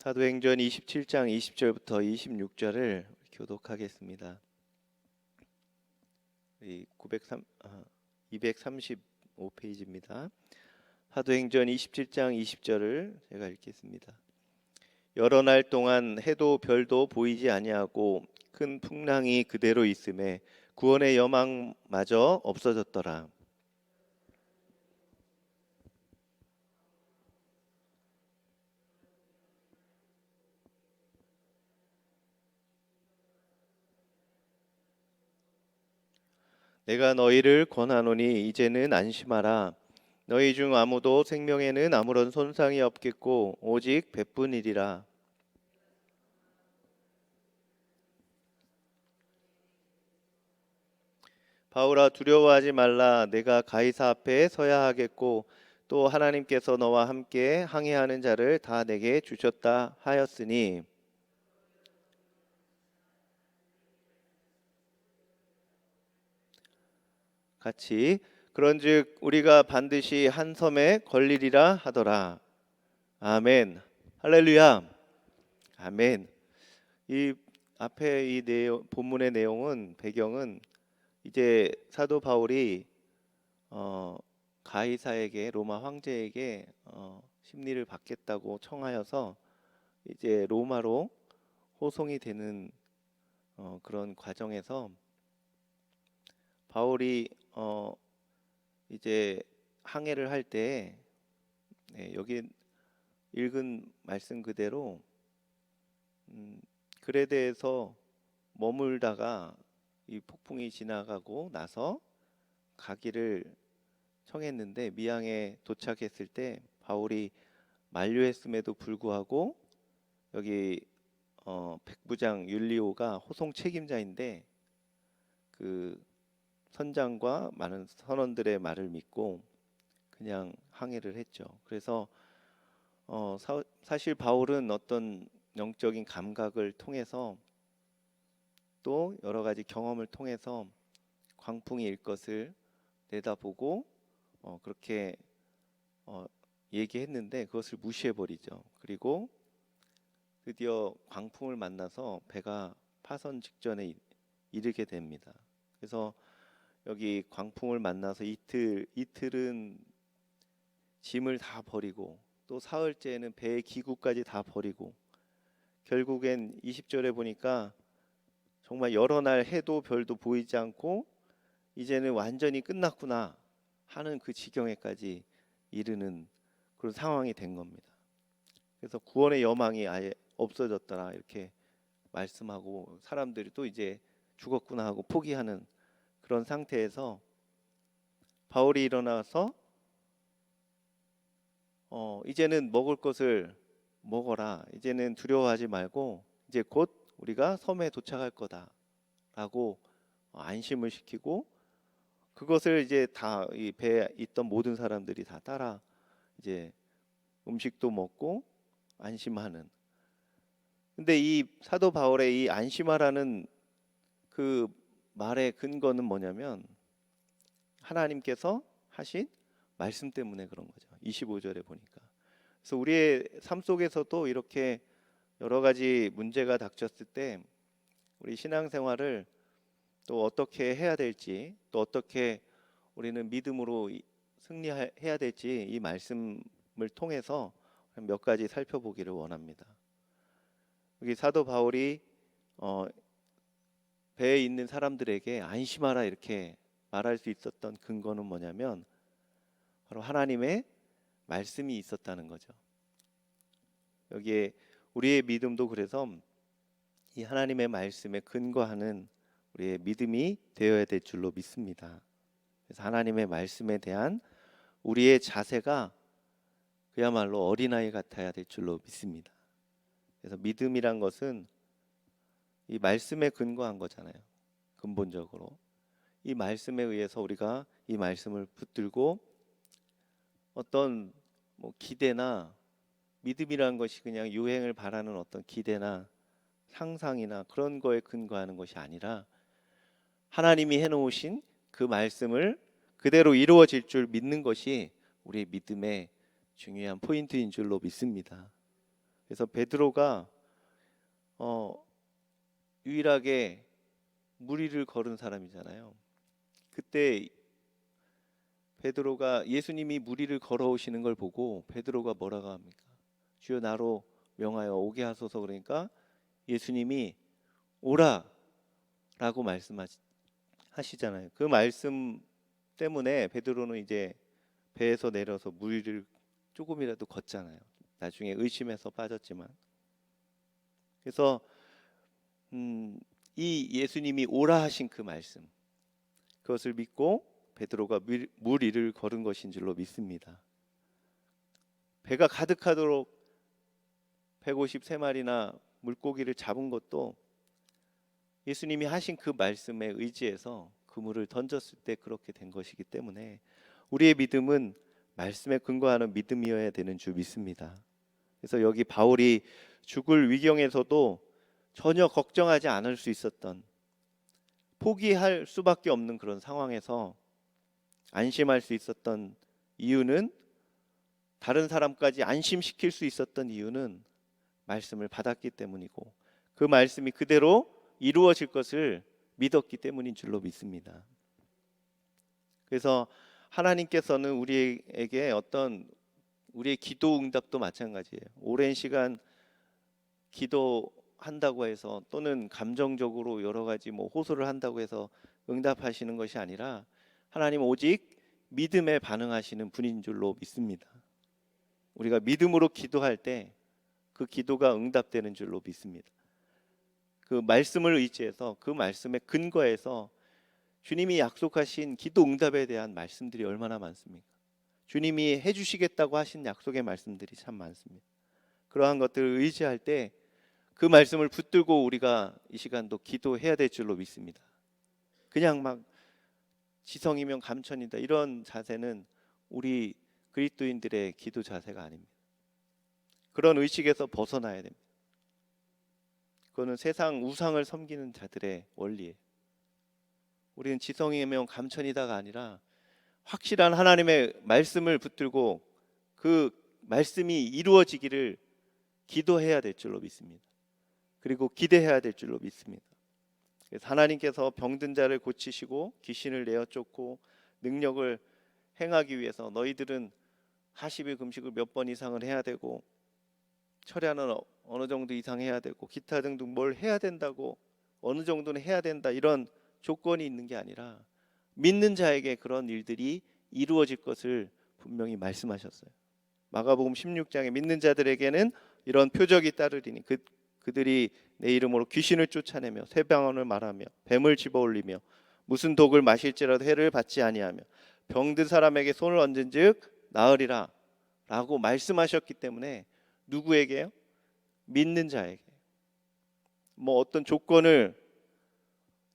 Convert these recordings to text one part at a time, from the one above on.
사도행전 27장 20절부터 26절을 교독하겠습니다. 235페이지입니다. 사도행전 27장 20절을 제가 읽겠습니다. 여러 날 동안 해도 별도 보이지 아니하고 큰 풍랑이 그대로 있음에 구원의 여망마저 없어졌더라. 내가 너희를 권하노니 이제는 안심하라. 너희 중 아무도 생명에는 아무런 손상이 없겠고 오직 배뿐이리라. 바울아, 두려워하지 말라. 내가 가이사 앞에 서야 하겠고 또 하나님께서 너와 함께 항해하는 자를 다 내게 주셨다 하였으니 같이 그런즉 우리가 반드시 한 섬에 걸리리라 하더라. 아멘. 할렐루야. 아멘. 이 앞에 이 내용, 본문의 내용은 배경은 이제 사도 바울이 가이사에게, 로마 황제에게 심리를 받겠다고 청하여서 이제 로마로 호송이 되는 그런 과정에서 바울이 이제 항해를 할 때 여기 읽은 말씀 그대로 그레데에서 머물다가 이 폭풍이 지나가고 나서 가기를 청했는데 미항에 도착했을 때 바울이 만류했음에도 불구하고 여기 백부장 율리오가 호송 책임자인데 그 선장과 많은 선원들의 말을 믿고 그냥 항해를 했죠. 그래서 사실 바울은 어떤 영적인 감각을 통해서 또 여러 가지 경험을 통해서 광풍이 일 것을 내다보고 그렇게 얘기했는데 그것을 무시해버리죠. 그리고 드디어 광풍을 만나서 배가 파선 직전에 이르게 됩니다. 그래서 여기 광풍을 만나서 이틀은 짐을 다 버리고 또 사흘째에는 배의 기구까지 다 버리고 결국엔 20절에 보니까 정말 여러 날 해도 별도 보이지 않고 이제는 완전히 끝났구나 하는 그 지경에까지 이르는 그런 상황이 된 겁니다. 그래서 구원의 여망이 아예 없어졌더라 이렇게 말씀하고 사람들이 또 이제 죽었구나 하고 포기하는 그런 상태에서 바울이 일어나서 이제는 먹을 것을 먹어라. 이제는 두려워하지 말고 이제 곧 우리가 섬에 도착할 거다라고 안심을 시키고 그것을 이제 다 이 배에 있던 모든 사람들이 다 따라 이제 음식도 먹고 안심하는. 근데 이 사도 바울의 이 안심하라는 그 말의 근거는 뭐냐면 하나님께서 하신 말씀 때문에 그런 거죠. 25절에 보니까. 그래서 우리의 삶 속에서도 이렇게 여러 가지 문제가 닥쳤을 때 우리 신앙생활을 또 어떻게 해야 될지 또 어떻게 우리는 믿음으로 승리해야 될지 이 말씀을 통해서 몇 가지 살펴보기를 원합니다. 여기 사도 바울이 배에 있는 사람들에게 안심하라 이렇게 말할 수 있었던 근거는 뭐냐면 바로 하나님의 말씀이 있었다는 거죠. 여기에 우리의 믿음도 그래서 이 하나님의 말씀에 근거하는 우리의 믿음이 되어야 될 줄로 믿습니다. 그래서 하나님의 말씀에 대한 우리의 자세가 그야말로 어린아이 같아야 될 줄로 믿습니다. 그래서 믿음이란 것은 이 말씀에 근거한 거잖아요. 근본적으로 이 말씀에 의해서 우리가 이 말씀을 붙들고 어떤 기대나 믿음이라는 것이 그냥 유행을 바라는 어떤 기대나 상상이나 그런 거에 근거하는 것이 아니라 하나님이 해놓으신 그 말씀을 그대로 이루어질 줄 믿는 것이 우리의 믿음의 중요한 포인트인 줄로 믿습니다. 그래서 베드로가 유일하게 무리를 걸은 사람이잖아요. 그때 베드로가 예수님이 무리를 걸어오시는 걸 보고 베드로가 뭐라고 합니까? 주여 나로 명하여 오게 하소서. 그러니까 예수님이 오라 라고 말씀하시잖아요. 그 말씀 때문에 베드로는 이제 배에서 내려서 무리를 조금이라도 걷잖아요. 나중에 의심해서 빠졌지만. 그래서 이 예수님이 오라 하신 그 말씀, 그것을 믿고 베드로가 무리를 걸은 것인 줄로 믿습니다. 배가 가득하도록 153마리나 물고기를 잡은 것도 예수님이 하신 그 말씀에 의지해서 그물을 던졌을 때 그렇게 된 것이기 때문에 우리의 믿음은 말씀에 근거하는 믿음이어야 되는 줄 믿습니다. 그래서 여기 바울이 죽을 위경에서도 전혀 걱정하지 않을 수 있었던, 포기할 수밖에 없는 그런 상황에서 안심할 수 있었던 이유는, 다른 사람까지 안심시킬 수 있었던 이유는 말씀을 받았기 때문이고 그 말씀이 그대로 이루어질 것을 믿었기 때문인 줄로 믿습니다. 그래서 하나님께서는 우리에게 어떤 우리의 기도 응답도 마찬가지예요. 오랜 시간 기도한다고 해서, 또는 감정적으로 여러 가지 호소를 한다고 해서 응답하시는 것이 아니라 하나님 오직 믿음에 반응하시는 분인 줄로 믿습니다. 우리가 믿음으로 기도할 때 그 기도가 응답되는 줄로 믿습니다. 그 말씀을 의지해서, 그 말씀에 근거해서 주님이 약속하신 기도 응답에 대한 말씀들이 얼마나 많습니까? 주님이 해주시겠다고 하신 약속의 말씀들이 참 많습니다. 그러한 것들을 의지할 때 그 말씀을 붙들고 우리가 이 시간도 기도해야 될 줄로 믿습니다. 그냥 막 지성이면 감천이다, 이런 자세는 우리 그리스도인들의 기도 자세가 아닙니다. 그런 의식에서 벗어나야 됩니다. 그거는 세상 우상을 섬기는 자들의 원리예요. 우리는 지성이면 감천이다가 아니라 확실한 하나님의 말씀을 붙들고 그 말씀이 이루어지기를 기도해야 될 줄로 믿습니다. 그리고 기대해야 될 줄로 믿습니다. 그래서 하나님께서 병든 자를 고치시고 귀신을 내어 쫓고 능력을 행하기 위해서 너희들은 40일 금식을 몇 번 이상을 해야 되고 철야는 어느 정도 이상 해야 되고 기타 등등 뭘 해야 된다고, 어느 정도는 해야 된다, 이런 조건이 있는 게 아니라 믿는 자에게 그런 일들이 이루어질 것을 분명히 말씀하셨어요. 마가복음 16장에 믿는 자들에게는 이런 표적이 따르리니 그들이 내 이름으로 귀신을 쫓아내며 새 방언을 말하며 뱀을 집어올리며 무슨 독을 마실지라도 해를 받지 아니하며 병든 사람에게 손을 얹은즉 나으리라 라고 말씀하셨기 때문에, 누구에게요? 믿는 자에게. 어떤 조건을,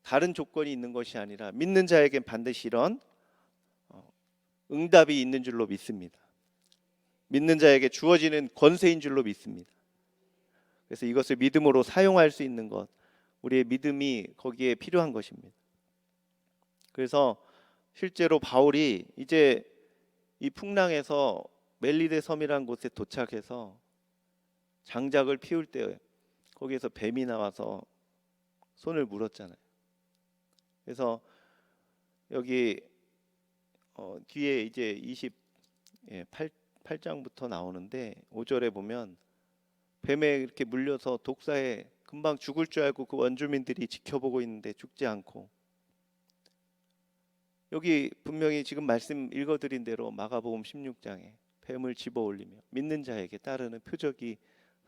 다른 조건이 있는 것이 아니라 믿는 자에게 반드시 이런 응답이 있는 줄로 믿습니다. 믿는 자에게 주어지는 권세인 줄로 믿습니다. 그래서 이것을 믿음으로 사용할 수 있는 것, 우리의 믿음이 거기에 필요한 것입니다. 그래서 실제로 바울이 이제 이 풍랑에서 멜리데 섬이라는 곳에 도착해서 장작을 피울 때 거기에서 뱀이 나와서 손을 물었잖아요. 그래서 여기 뒤에 이제 28장부터 나오는데 5절에 보면 뱀에 이렇게 물려서 독사에 금방 죽을 줄 알고 그 원주민들이 지켜보고 있는데 죽지 않고, 여기 분명히 지금 말씀 읽어드린 대로 마가복음 16장에 뱀을 집어올리며 믿는 자에게 따르는 표적이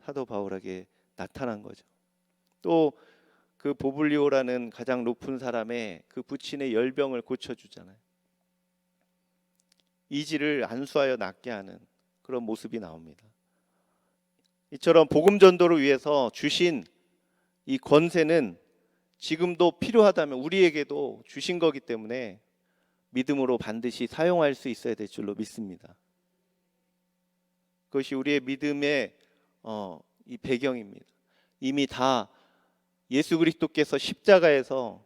사도 바울에게 나타난 거죠. 또 그 보블리오라는 가장 높은 사람의 그 부친의 열병을 고쳐주잖아요. 이지를 안수하여 낫게 하는 그런 모습이 나옵니다. 이처럼 복음 전도를 위해서 주신 이 권세는 지금도 필요하다면 우리에게도 주신 거기 때문에 믿음으로 반드시 사용할 수 있어야 될 줄로 믿습니다. 그것이 우리의 믿음의 이 배경입니다. 이미 다 예수 그리스도께서 십자가에서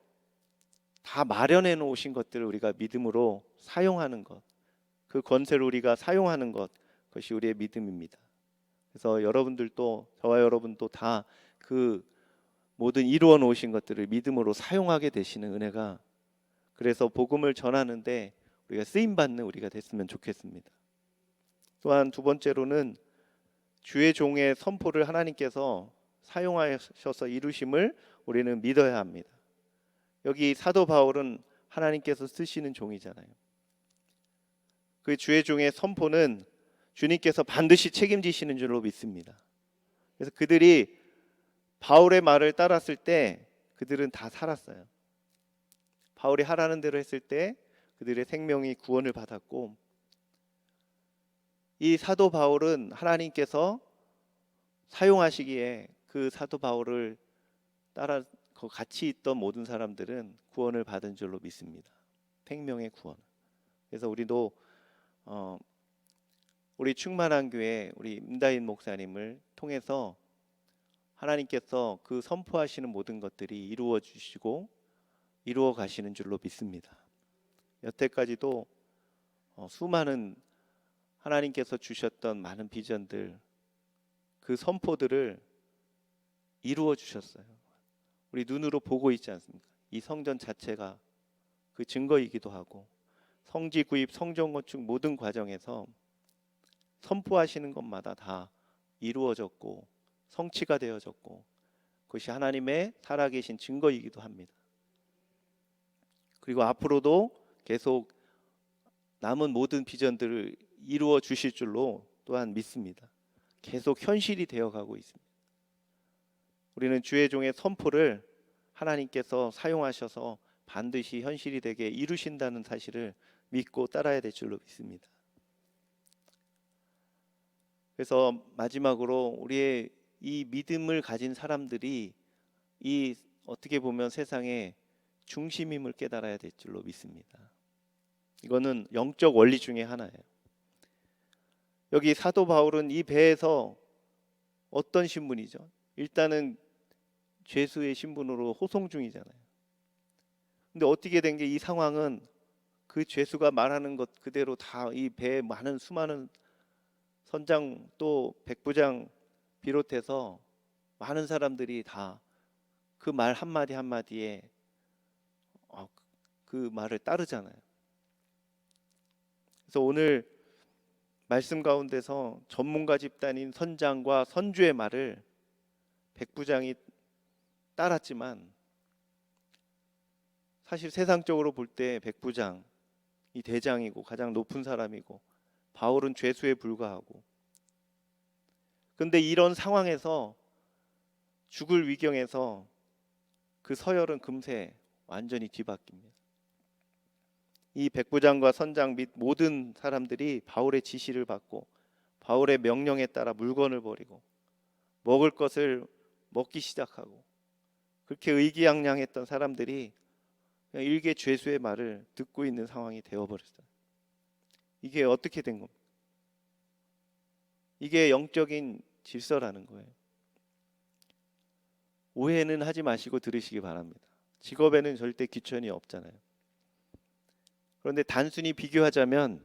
다 마련해 놓으신 것들을 우리가 믿음으로 사용하는 것, 그 권세를 우리가 사용하는 것, 그것이 우리의 믿음입니다. 그래서 여러분들도 저와 여러분도 다 그 모든 이루어 놓으신 것들을 믿음으로 사용하게 되시는 은혜가, 그래서 복음을 전하는데 우리가 쓰임 받는 우리가 됐으면 좋겠습니다. 또한 두 번째로는 주의 종의 선포를 하나님께서 사용하셔서 이루심을 우리는 믿어야 합니다. 여기 사도 바울은 하나님께서 쓰시는 종이잖아요. 그 주의 종의 선포는 주님께서 반드시 책임지시는 줄로 믿습니다. 그래서 그들이 바울의 말을 따랐을 때 그들은 다 살았어요. 바울이 하라는 대로 했을 때 그들의 생명이 구원을 받았고, 이 사도 바울은 하나님께서 사용하시기에 그 사도 바울을 따라 같이 있던 모든 사람들은 구원을 받은 줄로 믿습니다. 생명의 구원. 그래서 우리도 우리 충만한 교회 우리 임다인 목사님을 통해서 하나님께서 그 선포하시는 모든 것들이 이루어 주시고 이루어 가시는 줄로 믿습니다. 여태까지도 수많은 하나님께서 주셨던 많은 비전들, 그 선포들을 이루어 주셨어요. 우리 눈으로 보고 있지 않습니까? 이 성전 자체가 그 증거이기도 하고, 성지 구입, 성전 건축 모든 과정에서 선포하시는 것마다 다 이루어졌고 성취가 되어졌고, 그것이 하나님의 살아계신 증거이기도 합니다. 그리고 앞으로도 계속 남은 모든 비전들을 이루어 주실 줄로 또한 믿습니다. 계속 현실이 되어가고 있습니다. 우리는 주의 종의 선포를 하나님께서 사용하셔서 반드시 현실이 되게 이루신다는 사실을 믿고 따라야 될 줄로 믿습니다. 그래서 마지막으로 우리의 이 믿음을 가진 사람들이 이 어떻게 보면 세상의 중심임을 깨달아야 될 줄로 믿습니다. 이거는 영적 원리 중에 하나예요. 여기 사도 바울은 이 배에서 어떤 신분이죠? 일단은 죄수의 신분으로 호송 중이잖아요. 근데 어떻게 된 게, 이 상황은 그 죄수가 말하는 것 그대로 다 이 배에 많은 수많은 선장 또 백부장 비롯해서 많은 사람들이 다 그 말 한마디 한마디에 그 말을 따르잖아요. 그래서 오늘 말씀 가운데서 전문가 집단인 선장과 선주의 말을 백부장이 따랐지만, 사실 세상적으로 볼 때 백부장이 대장이고 가장 높은 사람이고 바울은 죄수에 불과하고, 근데 이런 상황에서 죽을 위경에서 그 서열은 금세 완전히 뒤바뀝니다. 이 백부장과 선장 및 모든 사람들이 바울의 지시를 받고 바울의 명령에 따라 물건을 버리고 먹을 것을 먹기 시작하고, 그렇게 의기양양했던 사람들이 그냥 일개 죄수의 말을 듣고 있는 상황이 되어버렸어요. 이게 어떻게 된 겁니까? 이게 영적인 질서라는 거예요. 오해는 하지 마시고 들으시기 바랍니다. 직업에는 절대 귀천이 없잖아요. 그런데 단순히 비교하자면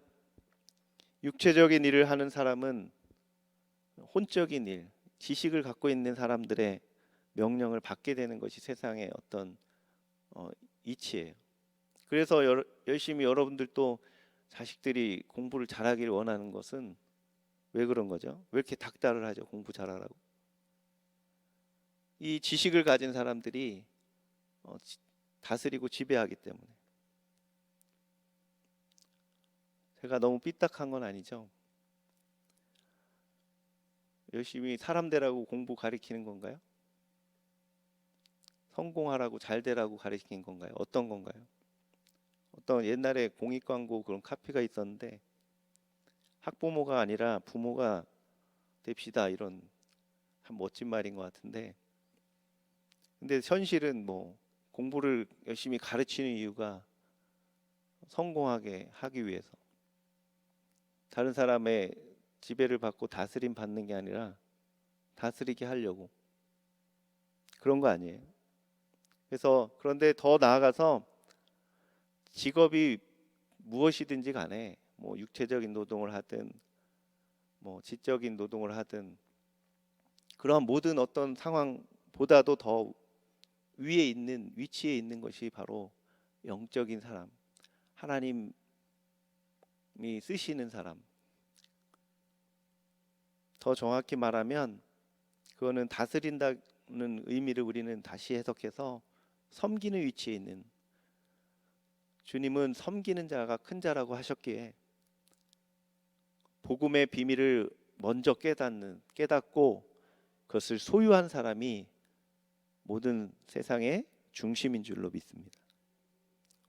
육체적인 일을 하는 사람은 혼적인 일, 지식을 갖고 있는 사람들의 명령을 받게 되는 것이 세상의 어떤 이치예요. 그래서 열심히 여러분들도 자식들이 공부를 잘하기를 원하는 것은 왜 그런 거죠? 왜 이렇게 닥달을 하죠? 공부 잘하라고. 이 지식을 가진 사람들이 다스리고 지배하기 때문에. 제가 너무 삐딱한 건 아니죠? 열심히 사람 되라고 공부 가르치는 건가요? 성공하라고 잘 되라고 가르치는 건가요? 어떤 건가요? 어떤 옛날에 공익 광고 그런 카피가 있었는데, 학부모가 아니라 부모가 됩시다, 이런 참 멋진 말인 것 같은데, 근데 현실은 뭐 공부를 열심히 가르치는 이유가 성공하게 하기 위해서, 다른 사람의 지배를 받고 다스림 받는 게 아니라 다스리게 하려고, 그런 거 아니에요? 그래서 그런데 더 나아가서 직업이 무엇이든지 간에 뭐 육체적인 노동을 하든 뭐 지적인 노동을 하든 그런 모든 어떤 상황보다도 더 위에 있는 위치에 있는 것이 바로 영적인 사람, 하나님이 쓰시는 사람. 더 정확히 말하면 그거는 다스린다는 의미를 우리는 다시 해석해서 섬기는 위치에 있는, 주님은 섬기는 자가 큰 자라고 하셨기에 복음의 비밀을 먼저 깨닫고 그것을 소유한 사람이 모든 세상의 중심인 줄로 믿습니다.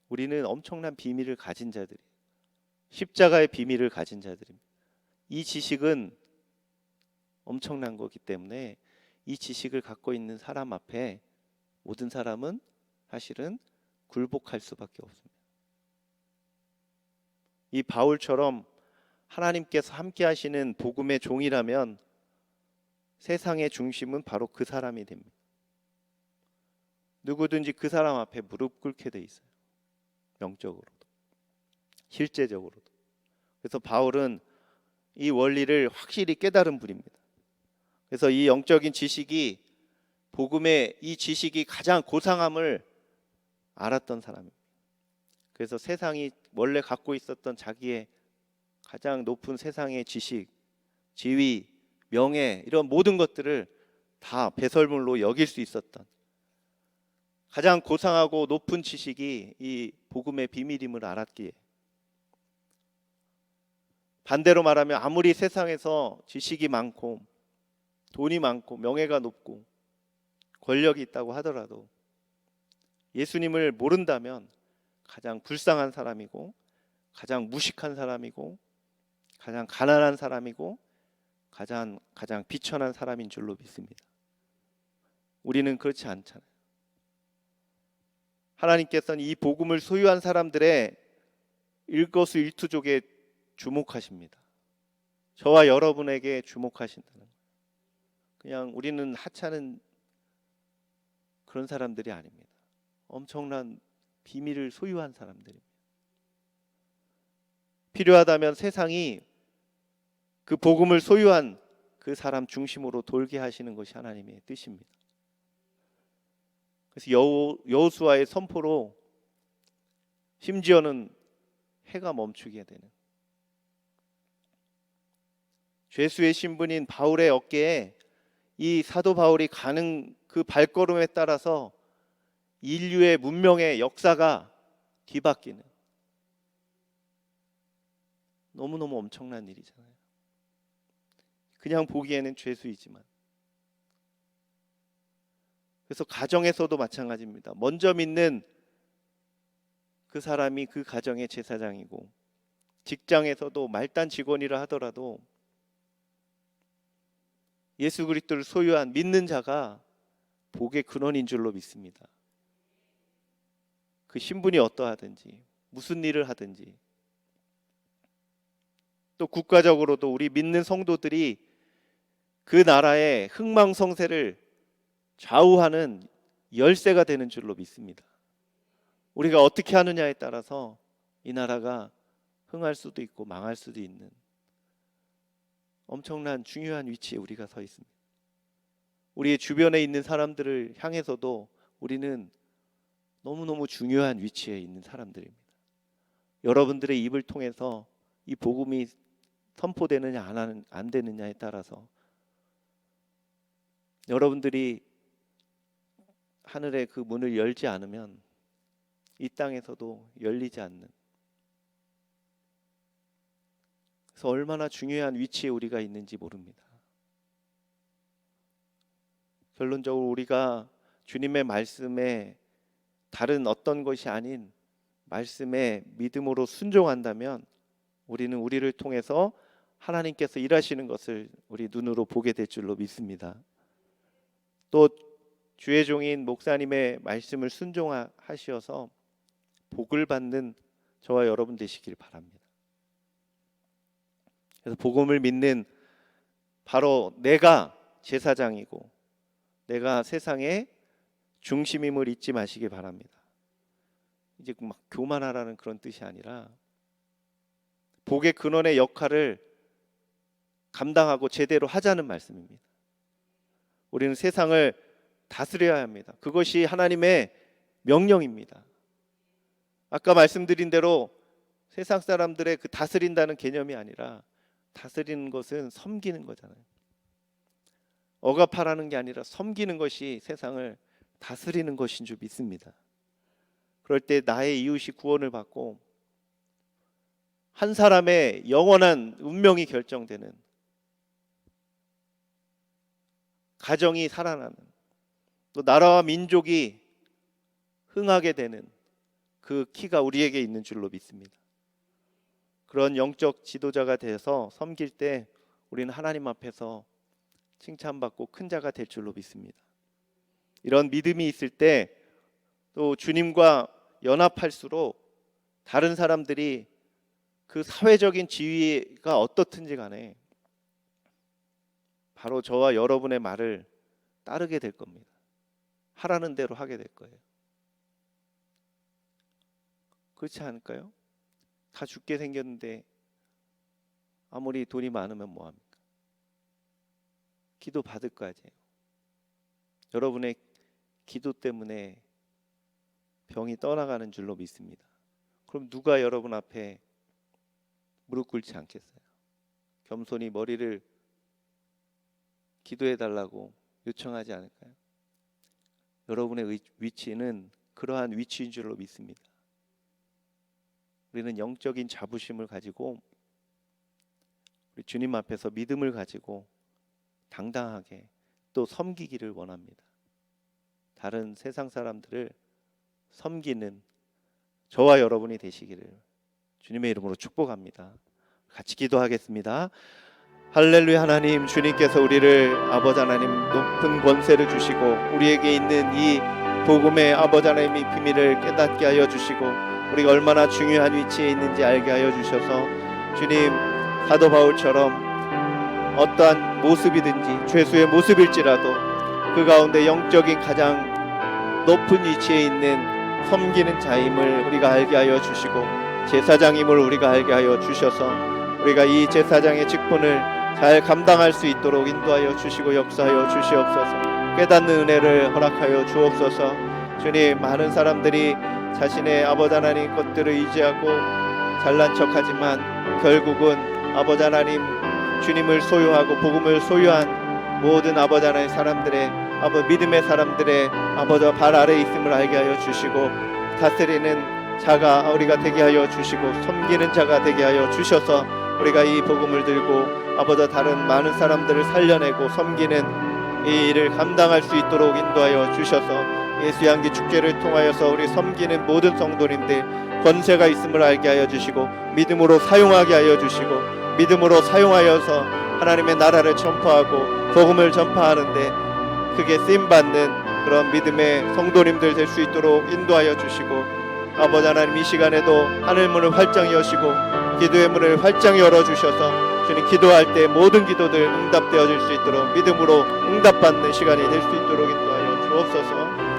우리는 엄청난 비밀을 가진 자들이, 십자가의 비밀을 가진 자들입니다. 이 지식은 엄청난 거기 때문에 이 지식을 갖고 있는 사람 앞에 모든 사람은 사실은 굴복할 수밖에 없습니다. 이 바울처럼 하나님께서 함께 하시는 복음의 종이라면 세상의 중심은 바로 그 사람이 됩니다. 누구든지 그 사람 앞에 무릎 꿇게 돼 있어요. 영적으로도 실제적으로도. 그래서 바울은 이 원리를 확실히 깨달은 분입니다. 그래서 이 영적인 지식이, 복음의 이 지식이 가장 고상함을 알았던 사람입니다. 그래서 세상이 원래 갖고 있었던 자기의 가장 높은 세상의 지식, 지위, 명예, 이런 모든 것들을 다 배설물로 여길 수 있었던 가장 고상하고 높은 지식이 이 복음의 비밀임을 알았기에, 반대로 말하면 아무리 세상에서 지식이 많고 돈이 많고 명예가 높고 권력이 있다고 하더라도 예수님을 모른다면 가장 불쌍한 사람이고 가장 무식한 사람이고 가장 가난한 사람이고 가장 비천한 사람인 줄로 믿습니다. 우리는 그렇지 않잖아요. 하나님께서는 이 복음을 소유한 사람들의 일거수일투족에 주목하십니다. 저와 여러분에게 주목하신다는 거예요. 그냥 우리는 하찮은 그런 사람들이 아닙니다. 엄청난 비밀을 소유한 사람들입니다. 필요하다면 세상이 그 복음을 소유한 그 사람 중심으로 돌게 하시는 것이 하나님의 뜻입니다. 그래서 여호수아의 선포로 심지어는 해가 멈추게 되는, 죄수의 신분인 바울의 어깨에 이 사도 바울이 가는 그 발걸음에 따라서 인류의 문명의 역사가 뒤바뀌는, 너무너무 엄청난 일이잖아요. 그냥 보기에는 죄수이지만. 그래서 가정에서도 마찬가지입니다. 먼저 믿는 그 사람이 그 가정의 제사장이고, 직장에서도 말단 직원이라 하더라도 예수 그리스도를 소유한 믿는 자가 복의 근원인 줄로 믿습니다. 그 신분이 어떠하든지 무슨 일을 하든지. 또 국가적으로도 우리 믿는 성도들이 그 나라의 흥망성쇠를 좌우하는 열쇠가 되는 줄로 믿습니다. 우리가 어떻게 하느냐에 따라서 이 나라가 흥할 수도 있고 망할 수도 있는 엄청난 중요한 위치에 우리가 서 있습니다. 우리의 주변에 있는 사람들을 향해서도 우리는 너무너무 중요한 위치에 있는 사람들입니다. 여러분들의 입을 통해서 이 복음이 선포되느냐 안 되느냐에 따라서 여러분들이 하늘의 그 문을 열지 않으면 이 땅에서도 열리지 않는, 그래서 얼마나 중요한 위치에 우리가 있는지 모릅니다. 결론적으로 우리가 주님의 말씀에 다른 어떤 것이 아닌 말씀에 믿음으로 순종한다면 우리는 우리를 통해서 하나님께서 일하시는 것을 우리 눈으로 보게 될 줄로 믿습니다. 또 주의 종인 목사님의 말씀을 순종하셔서 복을 받는 저와 여러분 되시길 바랍니다. 그래서 복음을 믿는 바로 내가 제사장이고 내가 세상의 중심임을 잊지 마시길 바랍니다. 이제 막 교만하라는 그런 뜻이 아니라 복의 근원의 역할을 감당하고 제대로 하자는 말씀입니다. 우리는 세상을 다스려야 합니다. 그것이 하나님의 명령입니다. 아까 말씀드린 대로 세상 사람들의 그 다스린다는 개념이 아니라 다스리는 것은 섬기는 거잖아요. 억압하라는 게 아니라 섬기는 것이 세상을 다스리는 것인 줄 믿습니다. 그럴 때 나의 이웃이 구원을 받고 한 사람의 영원한 운명이 결정되는, 가정이 살아나는, 또 나라와 민족이 흥하게 되는 그 키가 우리에게 있는 줄로 믿습니다. 그런 영적 지도자가 돼서 섬길 때 우리는 하나님 앞에서 칭찬받고 큰 자가 될 줄로 믿습니다. 이런 믿음이 있을 때 또 주님과 연합할수록 다른 사람들이 그 사회적인 지위가 어떻든지 간에 바로 저와 여러분의 말을 따르게 될 겁니다. 하라는 대로 하게 될 거예요. 그렇지 않을까요? 다 죽게 생겼는데 아무리 돈이 많으면 뭐합니까? 기도 받을 거 아니에요. 여러분의 기도 때문에 병이 떠나가는 줄로 믿습니다. 그럼 누가 여러분 앞에 무릎 꿇지 않겠어요? 겸손히 머리를 기도해 달라고 요청하지 않을까요? 여러분의 위치는 그러한 위치인 줄로 믿습니다. 우리는 영적인 자부심을 가지고 우리 주님 앞에서 믿음을 가지고 당당하게 또 섬기기를 원합니다. 다른 세상 사람들을 섬기는 저와 여러분이 되시기를 주님의 이름으로 축복합니다. 같이 기도하겠습니다. 할렐루야. 하나님, 주님께서 우리를 아버지 하나님 높은 권세를 주시고 우리에게 있는 이 복음의 아버지 하나님의 비밀을 깨닫게 하여 주시고 우리가 얼마나 중요한 위치에 있는지 알게 하여 주셔서 주님, 사도 바울처럼 어떠한 모습이든지 죄수의 모습일지라도 그 가운데 영적인 가장 높은 위치에 있는 섬기는 자임을 우리가 알게 하여 주시고 제사장임을 우리가 알게 하여 주셔서 우리가 이 제사장의 직분을 잘 감당할 수 있도록 인도하여 주시고 역사하여 주시옵소서. 깨닫는 은혜를 허락하여 주옵소서. 주님, 많은 사람들이 자신의 아버지 하나님 것들을 의지하고 잘난 척하지만 결국은 아버지 하나님 주님을 소유하고 복음을 소유한 모든 아버지 하나님 사람들의 믿음의 사람들의 아버지 발 아래에 있음을 알게 하여 주시고 다스리는 자가 우리가 되게 하여 주시고 섬기는 자가 되게 하여 주셔서 우리가 이 복음을 들고 아버지 다른 많은 사람들을 살려내고 섬기는 이 일을 감당할 수 있도록 인도하여 주셔서 예수 향기 축제를 통하여서 우리 섬기는 모든 성도님들 권세가 있음을 알게 하여 주시고 믿음으로 사용하게 하여 주시고 믿음으로 사용하여서 하나님의 나라를 전파하고 복음을 전파하는데 크게 쓰임받는 그런 믿음의 성도님들 될 수 있도록 인도하여 주시고 아버지 하나님, 이 시간에도 하늘문을 활짝 여시고 기도의 문을 활짝 열어주셔서 주님, 기도할 때 모든 기도들 응답되어질 수 있도록 믿음으로 응답받는 시간이 될 수 있도록 인도하여 주옵소서.